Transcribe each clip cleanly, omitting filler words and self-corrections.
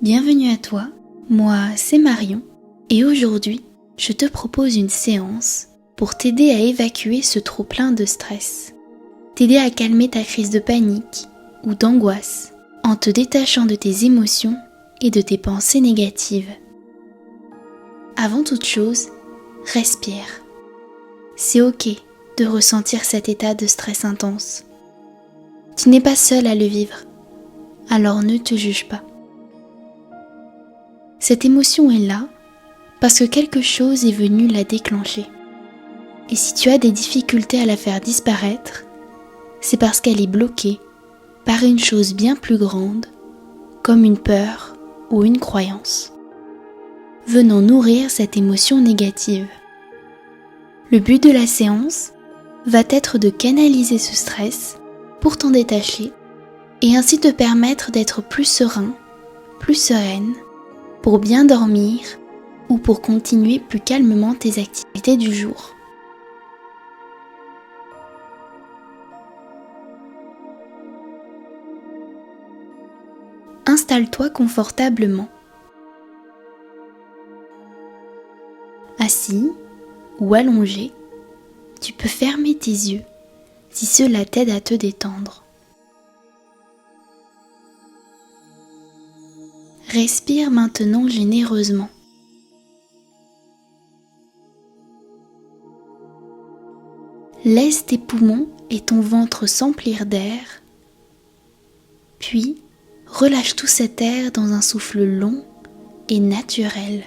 Bienvenue à toi, moi c'est Marion et aujourd'hui je te propose une séance pour t'aider à évacuer ce trop-plein de stress, t'aider à calmer ta crise de panique ou d'angoisse en te détachant de tes émotions et de tes pensées négatives. Avant toute chose, respire. C'est ok de ressentir cet état de stress intense. Tu n'es pas seul à le vivre, alors ne te juge pas. Cette émotion est là parce que quelque chose est venu la déclencher. Et si tu as des difficultés à la faire disparaître, c'est parce qu'elle est bloquée par une chose bien plus grande, comme une peur ou une croyance, venant nourrir cette émotion négative. Le but de la séance va être de canaliser ce stress pour t'en détacher et ainsi te permettre d'être plus serein, plus sereine, pour bien dormir ou pour continuer plus calmement tes activités du jour. Installe-toi confortablement. Assis ou allongé, tu peux fermer tes yeux si cela t'aide à te détendre. Respire maintenant généreusement. Laisse tes poumons et ton ventre s'emplir d'air, puis relâche tout cet air dans un souffle long et naturel.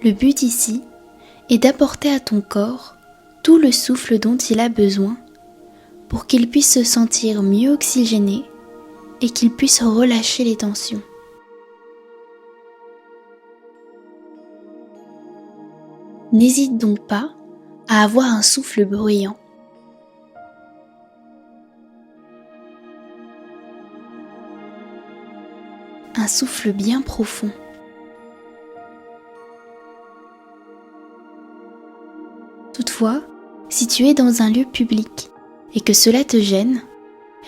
Le but ici est d'apporter à ton corps tout le souffle dont il a besoin pour qu'il puisse se sentir mieux oxygéné et qu'il puisse relâcher les tensions. N'hésite donc pas à avoir un souffle bruyant. Un souffle bien profond. Toutefois, si tu es dans un lieu public et que cela te gêne,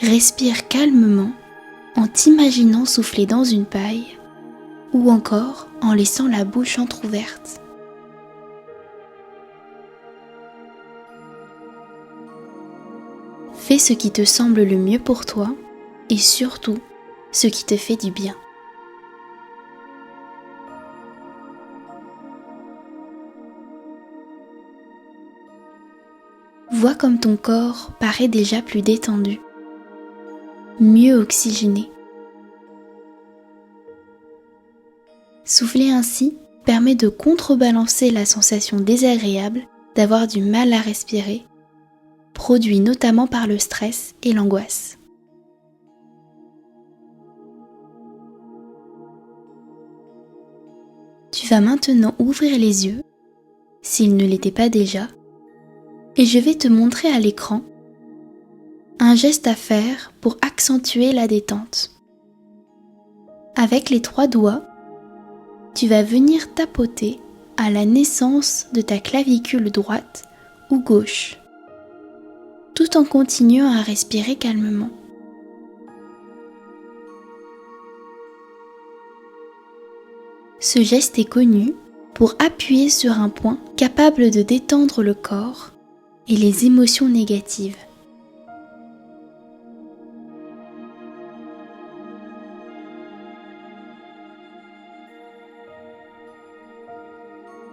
respire calmement en t'imaginant souffler dans une paille ou encore en laissant la bouche entrouverte. Fais ce qui te semble le mieux pour toi et surtout ce qui te fait du bien. Vois comme ton corps paraît déjà plus détendu, mieux oxygéné. Souffler ainsi permet de contrebalancer la sensation désagréable d'avoir du mal à respirer, produit notamment par le stress et l'angoisse. Tu vas maintenant ouvrir les yeux, s'ils ne l'étaient pas déjà, et je vais te montrer à l'écran un geste à faire pour accentuer la détente. Avec les 3 doigts, tu vas venir tapoter à la naissance de ta clavicule droite ou gauche, tout en continuant à respirer calmement. Ce geste est connu pour appuyer sur un point capable de détendre le corps et les émotions négatives.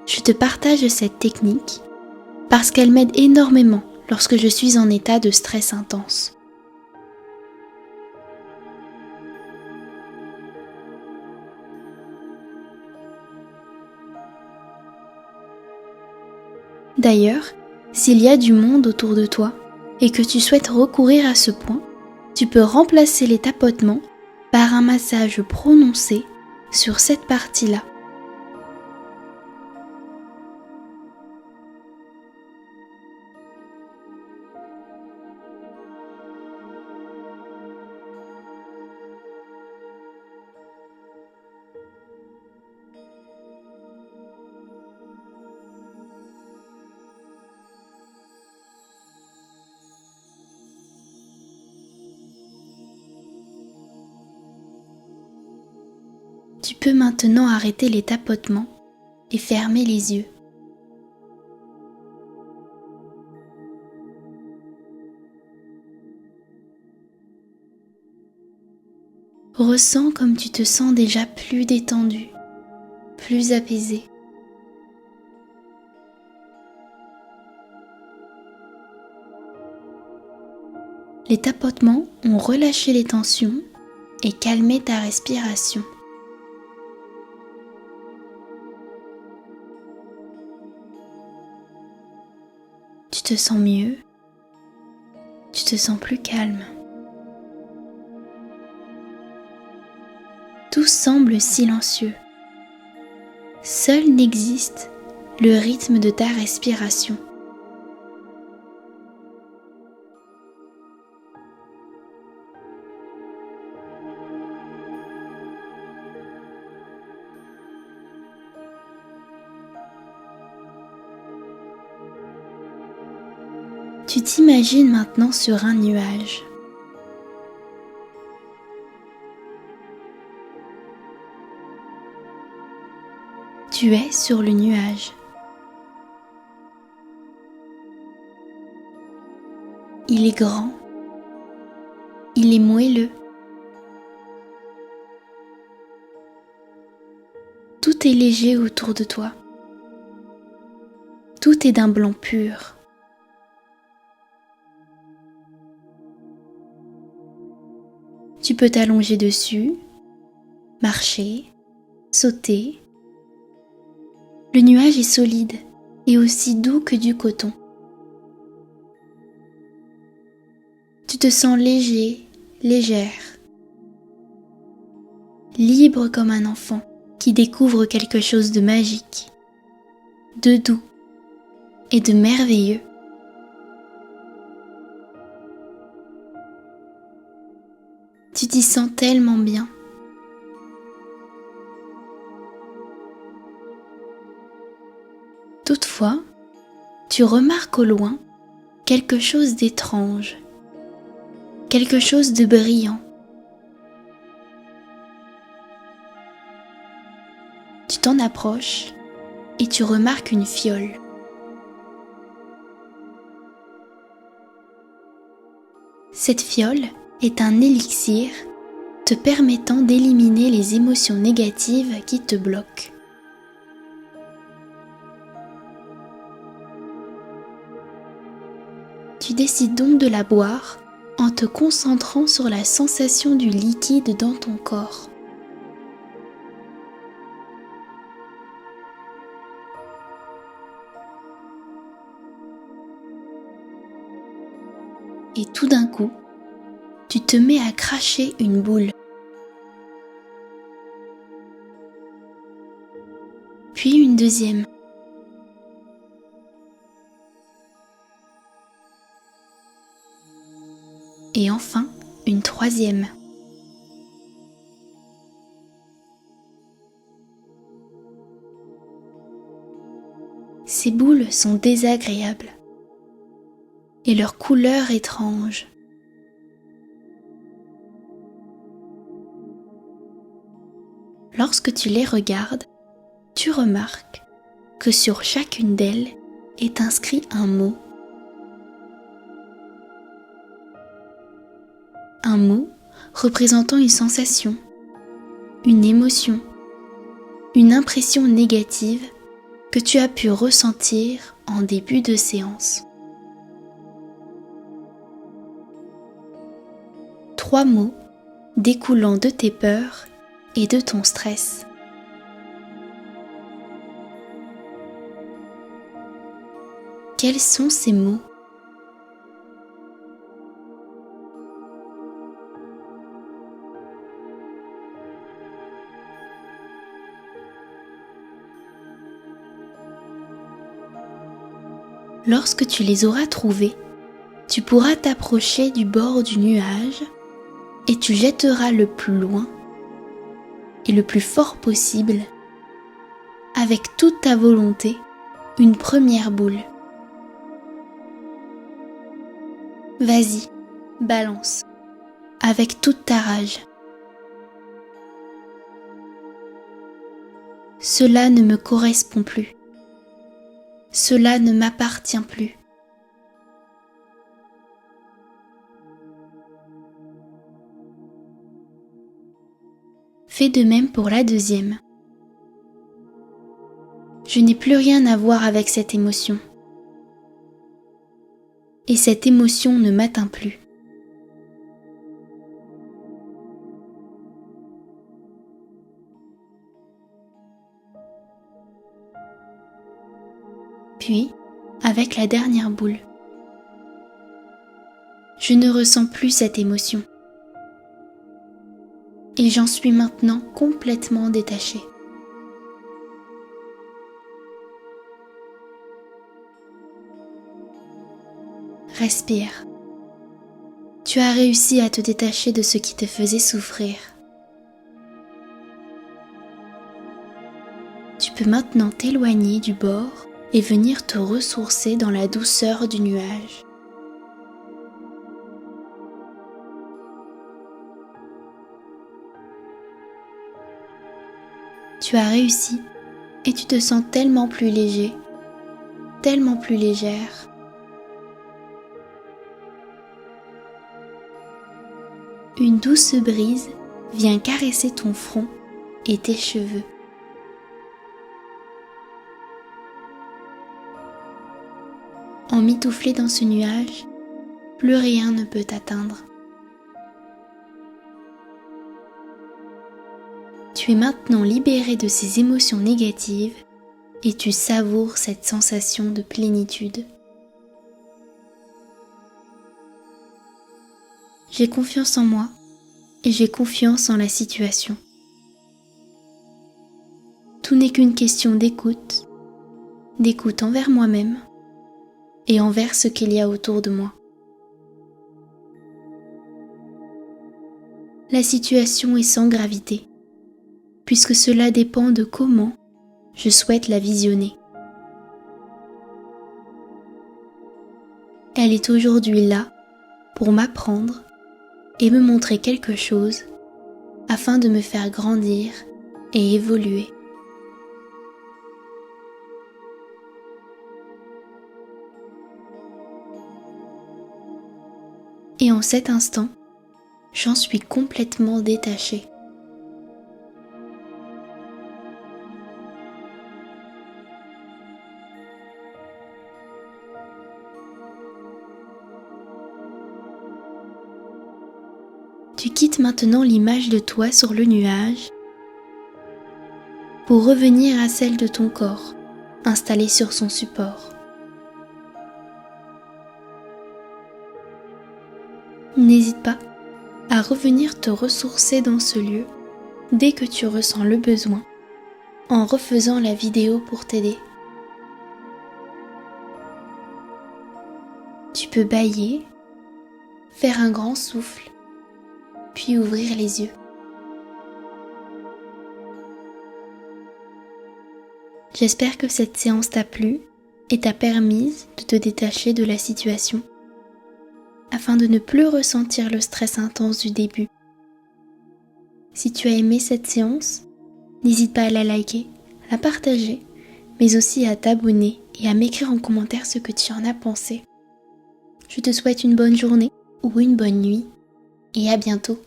Je te partage cette technique parce qu'elle m'aide énormément lorsque je suis en état de stress intense. D'ailleurs, s'il y a du monde autour de toi et que tu souhaites recourir à ce point, tu peux remplacer les tapotements par un massage prononcé sur cette partie-là. Tu peux maintenant arrêter les tapotements et fermer les yeux. Ressens comme tu te sens déjà plus détendu, plus apaisé. Les tapotements ont relâché les tensions et calmé ta respiration. Tu te sens mieux, tu te sens plus calme. Tout semble silencieux. Seul n'existe le rythme de ta respiration. Tu t'imagines maintenant sur un nuage. Tu es sur le nuage. Il est grand. Il est moelleux. Tout est léger autour de toi. Tout est d'un blanc pur. Tu peux t'allonger dessus, marcher, sauter. Le nuage est solide et aussi doux que du coton. Tu te sens léger, légère, libre comme un enfant qui découvre quelque chose de magique, de doux et de merveilleux. Tu t'y sens tellement bien. Toutefois, tu remarques au loin quelque chose d'étrange, quelque chose de brillant. Tu t'en approches et tu remarques une fiole. Cette fiole est un élixir te permettant d'éliminer les émotions négatives qui te bloquent. Tu décides donc de la boire en te concentrant sur la sensation du liquide dans ton corps. Et tout d'un coup, tu te mets à cracher une boule. Puis une deuxième. Et enfin, une troisième. Ces boules sont désagréables et leur couleur étrange. Lorsque tu les regardes, tu remarques que sur chacune d'elles est inscrit un mot. Un mot représentant une sensation, une émotion, une impression négative que tu as pu ressentir en début de séance. 3 mots découlant de tes peurs et de ton stress. Quels sont ces mots ? Lorsque tu les auras trouvés, tu pourras t'approcher du bord du nuage et tu jetteras le plus loin et le plus fort possible, avec toute ta volonté, une première boule. Vas-y, balance, avec toute ta rage. Cela ne me correspond plus. Cela ne m'appartient plus. Fais de même pour la deuxième. Je n'ai plus rien à voir avec cette émotion. Et cette émotion ne m'atteint plus. Puis, avec la dernière boule, je ne ressens plus cette émotion. Et j'en suis maintenant complètement détachée. Respire. Tu as réussi à te détacher de ce qui te faisait souffrir. Tu peux maintenant t'éloigner du bord et venir te ressourcer dans la douceur du nuage. Tu as réussi et tu te sens tellement plus léger, tellement plus légère. Une douce brise vient caresser ton front et tes cheveux. Emmitouflé dans ce nuage, plus rien ne peut t'atteindre. Tu es maintenant libéré de ces émotions négatives et tu savoures cette sensation de plénitude. J'ai confiance en moi et j'ai confiance en la situation. Tout n'est qu'une question d'écoute envers moi-même et envers ce qu'il y a autour de moi. La situation est sans gravité, puisque cela dépend de comment je souhaite la visionner. Elle est aujourd'hui là pour m'apprendre et me montrer quelque chose afin de me faire grandir et évoluer. Et en cet instant, j'en suis complètement détachée. Tu quittes maintenant l'image de toi sur le nuage pour revenir à celle de ton corps, installé sur son support. N'hésite pas à revenir te ressourcer dans ce lieu dès que tu ressens le besoin, en refaisant la vidéo pour t'aider. Tu peux bâiller, faire un grand souffle, puis ouvrir les yeux. J'espère que cette séance t'a plu et t'a permis de te détacher de la situation, afin de ne plus ressentir le stress intense du début. Si tu as aimé cette séance, n'hésite pas à la liker, à la partager, mais aussi à t'abonner et à m'écrire en commentaire ce que tu en as pensé. Je te souhaite une bonne journée ou une bonne nuit et à bientôt.